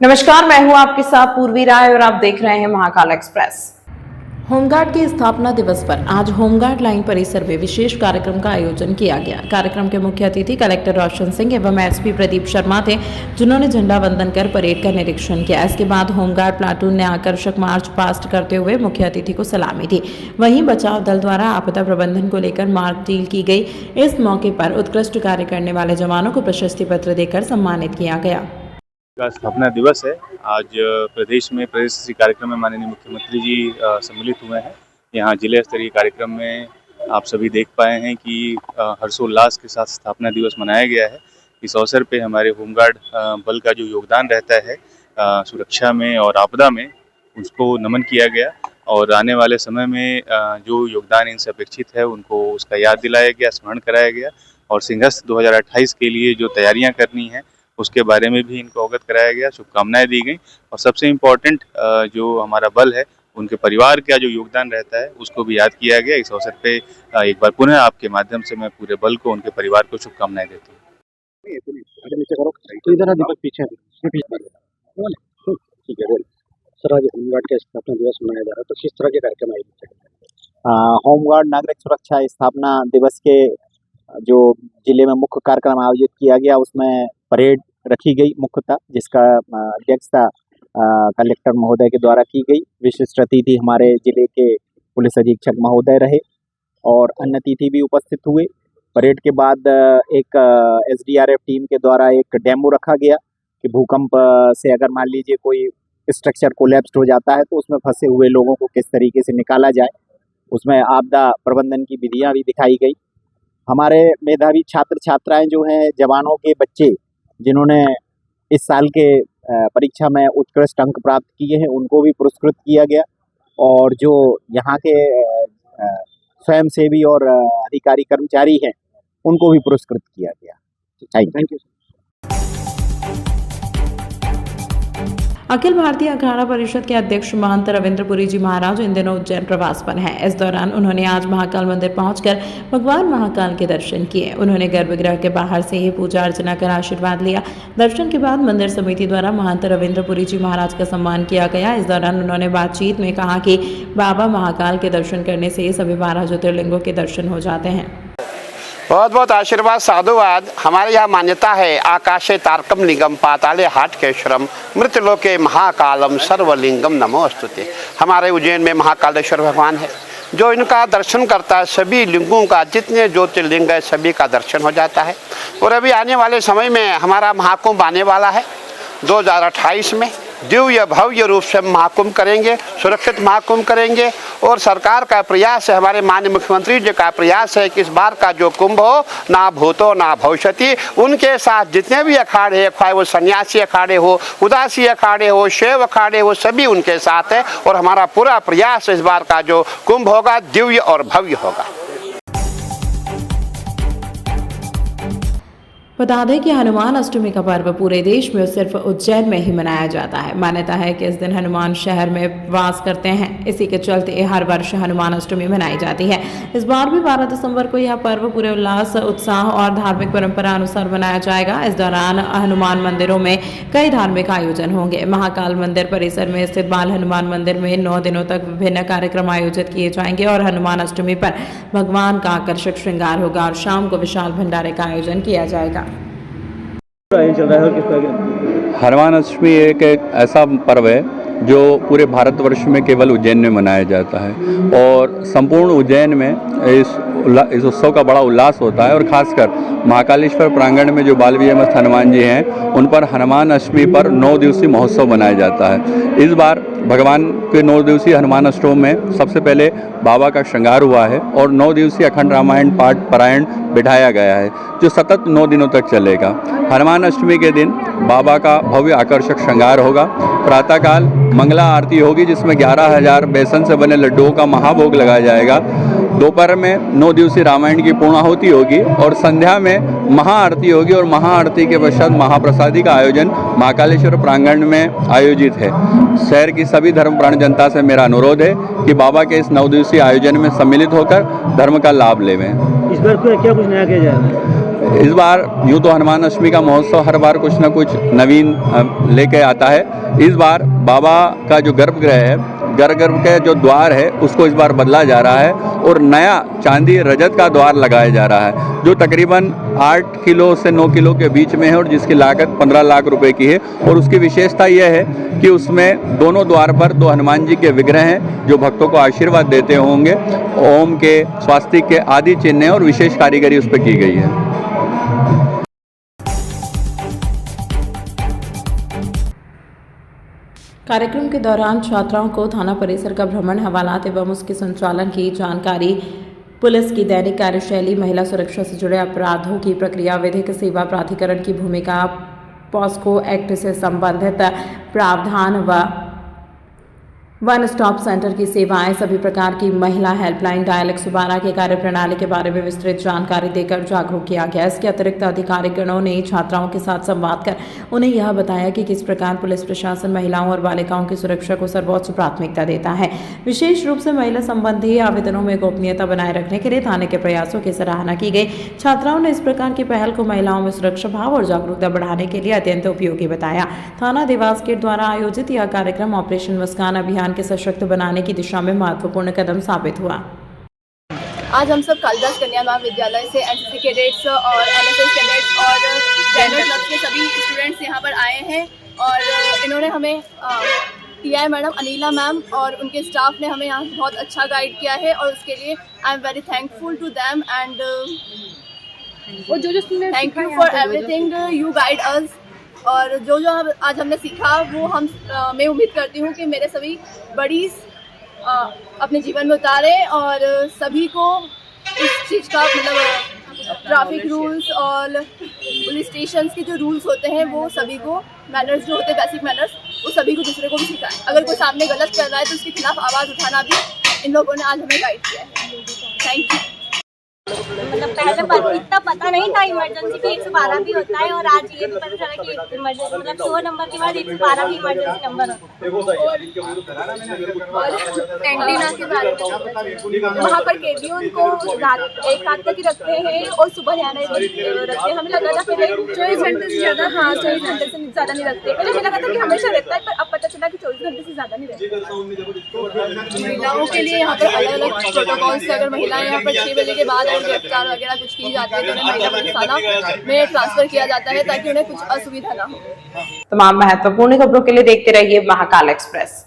नमस्कार, मैं हूं आपके साथ पूर्वी राय और आप देख रहे हैं महाकाल एक्सप्रेस। होमगार्ड के स्थापना दिवस पर आज होमगार्ड लाइन परिसर में विशेष कार्यक्रम का आयोजन किया गया। कार्यक्रम के मुख्य अतिथि कलेक्टर रोशन सिंह एवं एसपी प्रदीप शर्मा थे, जिन्होंने झंडा वंदन कर परेड का निरीक्षण किया। इसके बाद होमगार्ड प्लाटून ने आकर्षक मार्च पास्ट करते हुए मुख्य अतिथि को सलामी दी। वहीं बचाव दल द्वारा आपदा प्रबंधन को लेकर मार्क ड्रिल की गई। इस मौके पर उत्कृष्ट कार्य करने वाले जवानों को प्रशस्ति पत्र देकर सम्मानित किया गया। का स्थापना दिवस है। आज प्रदेश में प्रदेश स्तरीय कार्यक्रम में माननीय मुख्यमंत्री जी सम्मिलित हुए हैं। यहाँ जिले स्तरीय कार्यक्रम में आप सभी देख पाए हैं कि हर्षोल्लास के साथ स्थापना दिवस मनाया गया है। इस अवसर पे हमारे होमगार्ड बल का जो योगदान रहता है सुरक्षा में और आपदा में, उसको नमन किया गया और आने वाले समय में जो योगदान इनसे अपेक्षित है उनको उसका याद दिलाया गया, स्मरण कराया गया और सिंहस्थ 2028 के लिए जो तैयारियाँ करनी है उसके बारे में भी इनको अवगत कराया गया, शुभकामनाएं दी गई और सबसे इम्पोर्टेंट जो हमारा बल है उनके परिवार का जो योगदान रहता है उसको भी याद किया गया। इस अवसर पे एक बार पुनः आपके माध्यम से मैं पूरे बल को, उनके परिवार को शुभकामनाएं देता हूँ। सर, आज होमगार्ड का स्थापना दिवस मनाया जा रहा है, तो किस तरह के कार्यक्रम आयोजित किए? होमगार्ड नागरिक सुरक्षा स्थापना दिवस के जो जिले में मुख्य कार्यक्रम आयोजित किया गया उसमें परेड रखी गई मुख्यतः, जिसका अध्यक्षता कलेक्टर महोदय के द्वारा की गई। विशिष्ट अतिथि हमारे जिले के पुलिस अधीक्षक महोदय रहे और अन्य अतिथि भी उपस्थित हुए। परेड के बाद एक एसडीआरएफ टीम के द्वारा एक डेमो रखा गया कि भूकंप से अगर मान लीजिए कोई स्ट्रक्चर कोलैप्स हो जाता है तो उसमें फंसे हुए लोगों को किस तरीके से निकाला जाए, उसमें आपदा प्रबंधन की विधियाँ भी दिखाई गई। हमारे मेधावी छात्र छात्राएं जो हैं, जवानों के बच्चे जिन्होंने इस साल के परीक्षा में उत्कृष्ट अंक प्राप्त किए हैं, उनको भी पुरस्कृत किया गया और जो यहाँ के स्वयंसेवी और अधिकारी कर्मचारी हैं उनको भी पुरस्कृत किया गया। Thank you. अखिल भारतीय अखाड़ा परिषद के अध्यक्ष महंत रविंद्रपुरी जी महाराज इन दिनों उज्जैन प्रवास पर हैं। इस दौरान उन्होंने आज महाकाल मंदिर पहुंचकर भगवान महाकाल के दर्शन किए। उन्होंने गर्भगृह के बाहर से ही पूजा अर्चना कर आशीर्वाद लिया। दर्शन के बाद मंदिर समिति द्वारा महंत रविंद्रपुरी जी महाराज का सम्मान किया गया। इस दौरान उन्होंने बातचीत में कहा कि बाबा महाकाल के दर्शन करने से सभी 12 ज्योतिर्लिंगों के दर्शन हो जाते हैं। बहुत बहुत आशीर्वाद, साधुवाद। हमारे यहाँ मान्यता है, आकाशे तारकम लिंगम पाताले हाटकेश्वरम मृतलोके महाकालम सर्वलिंगम नमोस्तुते। हमारे उज्जैन में महाकालेश्वर भगवान है, जो इनका दर्शन करता है सभी लिंगों का, जितने ज्योतिर्लिंग है सभी का दर्शन हो जाता है। और अभी आने वाले समय में हमारा महाकुंभ आने वाला है 2028 में। दिव्य भव्य रूप से महाकुंभ करेंगे, सुरक्षित महाकुंभ करेंगे और सरकार का प्रयास है, हमारे माननीय मुख्यमंत्री जी का प्रयास है कि इस बार का जो कुंभ हो ना भूतो ना भविष्यति, उनके साथ जितने भी अखाड़े हैं, चाहे वो सन्यासी अखाड़े हो, उदासी अखाड़े हो, शैव अखाड़े हो, सभी उनके साथ है और हमारा पूरा प्रयास इस बार का जो कुंभ होगा दिव्य और भव्य होगा। बता दें कि हनुमान अष्टमी का पर्व पूरे देश में सिर्फ उज्जैन में ही मनाया जाता है। मान्यता है कि इस दिन हनुमान शहर में वास करते हैं। इसी के चलते हर वर्ष हनुमान अष्टमी मनाई जाती है। इस बार भी 12 दिसंबर को यह पर्व पूरे उल्लास, उत्साह और धार्मिक परंपरा अनुसार मनाया जाएगा। इस दौरान हनुमान मंदिरों में कई धार्मिक आयोजन होंगे। महाकाल मंदिर परिसर में स्थित बाल हनुमान मंदिर में 9 दिनों तक विभिन्न कार्यक्रम आयोजित किए जाएंगे और हनुमान अष्टमी पर भगवान का आकर्षक श्रृंगार होगा और शाम को विशाल भंडारे का आयोजन किया जाएगा। हनुमान अष्टमी एक ऐसा पर्व है जो पूरे भारतवर्ष में केवल उज्जैन में मनाया जाता है और संपूर्ण उज्जैन में इस उत्सव का बड़ा उल्लास होता है और ख़ासकर महाकालेश्वर प्रांगण में जो बाल विजयमस्त हनुमान जी हैं उन पर हनुमान अष्टमी पर 9 दिवसीय महोत्सव मनाया जाता है। इस बार भगवान के 9 दिवसीय हनुमान अष्टमी में सबसे पहले बाबा का श्रृंगार हुआ है और 9 दिवसीय अखंड रामायण पाठ पारायण बिठाया गया है जो सतत 9 दिनों तक चलेगा। हनुमान अष्टमी के दिन बाबा का भव्य आकर्षक श्रृंगार होगा। प्रातःकाल मंगला आरती होगी जिसमें 11,000 बेसन से बने लड्डुओं का महाभोग लगाया जाएगा। दोपहर में 9 दिवसीय रामायण की पूर्णाहुति होगी और संध्या में महाआरती होगी और महाआरती के पश्चात महाप्रसादी का आयोजन महाकालेश्वर प्रांगण में आयोजित है। शहर की सभी धर्मप्राण जनता से मेरा अनुरोध है कि बाबा के इस 9 दिवसीय आयोजन में सम्मिलित होकर धर्म का लाभ लेवें। इस बार क्या कुछ नया किया जाएगा? इस बार यूँ तो हनुमान अष्टमी का महोत्सव हर बार कुछ न कुछ नवीन लेके आता है। इस बार बाबा का जो गर्भगृह है, गर्भगृह के जो द्वार है उसको इस बार बदला जा रहा है और नया चांदी रजत का द्वार लगाया जा रहा है, जो तकरीबन 8 किलो से 9 किलो के बीच में है और जिसकी लागत 15 लाख रुपए की है। और उसकी विशेषता यह है कि उसमें दोनों द्वार पर 2 हनुमान जी के विग्रह हैं जो भक्तों को आशीर्वाद देते होंगे। ओम के, स्वास्तिक के आदि चिन्ह हैं और विशेष कारीगरी उस पर की गई है। कार्यक्रम के दौरान छात्राओं को थाना परिसर का भ्रमण, हवालात एवं उसके संचालन की जानकारी, पुलिस की दैनिक कार्यशैली, महिला सुरक्षा से जुड़े अपराधों की प्रक्रिया, विधिक सेवा प्राधिकरण की भूमिका, पॉस्को एक्ट से संबंधित प्रावधान व वन स्टॉप सेंटर की सेवाएं, सभी प्रकार की महिला हेल्पलाइन, डायल 112 के कार्यप्रणाली के बारे में विस्तृत जानकारी देकर जागरूक किया गया। इसके अतिरिक्त अधिकारीगणों ने छात्राओं के साथ संवाद कर उन्हें यह बताया कि किस प्रकार पुलिस प्रशासन महिलाओं और बालिकाओं की सुरक्षा को सर्वोच्च प्राथमिकता देता है। विशेष रूप से महिला संबंधी आवेदनों में गोपनीयता बनाए रखने के लिए थाने के प्रयासों की सराहना की गई। छात्राओं ने इस प्रकार की पहल को महिलाओं में सुरक्षा भाव और जागरूकता बढ़ाने के लिए अत्यंत उपयोगी बताया। थाना देवास गेट द्वारा आयोजित यह कार्यक्रम ऑपरेशन मुस्कान अभियान के सशक्त बनाने की दिशा में महत्वपूर्ण कदम साबित हुआ। आज हम सब कालिदास कन्या महाविद्यालय से एनसीसी कैडेट्स और एनएसएस कैडेट्स और जनरल क्लब के सभी स्टूडेंट्स यहाँ पर आए हैं और इन्होंने हमें टीआई मैडम अनिला मैम और उनके स्टाफ ने हमें यहाँ बहुत अच्छा गाइड किया है और उसके लिए I am very thankful to them and thank you for everything you guide us. और जो आज हमने सीखा वो मैं उम्मीद करती हूँ कि मेरे सभी बड़ीज अपने जीवन में उतारे और सभी को इस चीज़ का मतलब ट्रैफिक रूल्स और पुलिस स्टेशन के जो रूल्स होते हैं वो सभी को मैनर्स जो होते हैं बेसिक मैनर्स वो सभी को दूसरे को भी सिखाएं। अगर कोई सामने गलत कर रहा है तो उसके खिलाफ आवाज़ उठाना भी इन लोगों ने आज हमें गाइड किया है। Thank you. मतलब पहले इतना पता नहीं था इमरजेंसी भी 112 भी होता है और आज ये भी पता चला कि इमरजेंसी मतलब 100 नंबर के बाद 112 भी इमरजेंसी नंबर होता है। और एंटीना के बारे में वहाँ पर केबीओ उनको रात 1 रात तक ही रखते हैं और सुबह ध्यान रखते हैं। हमें लगा था पहले 24 घंटे से ज़्यादा 24 घंटे से ज़्यादा नहीं रखते। पहले मुझे लगा था कि हमेशा रहता है पर अब पता चला कि 24 घंटे से ज़्यादा नहीं रहता। महिलाओं के लिए यहाँ पर अलग अलग प्रोटोकॉल्स से अगर महिलाएं यहाँ पर 6 बजे के बाद गिरफ्तार वगैरह कुछ की जाती है तो उन्हें महिला पुलिस थाना में ट्रांसफर किया जाता है ताकि उन्हें कुछ असुविधा ना हो। तमाम महत्वपूर्ण खबरों के लिए देखते रहिए महाकाल एक्सप्रेस।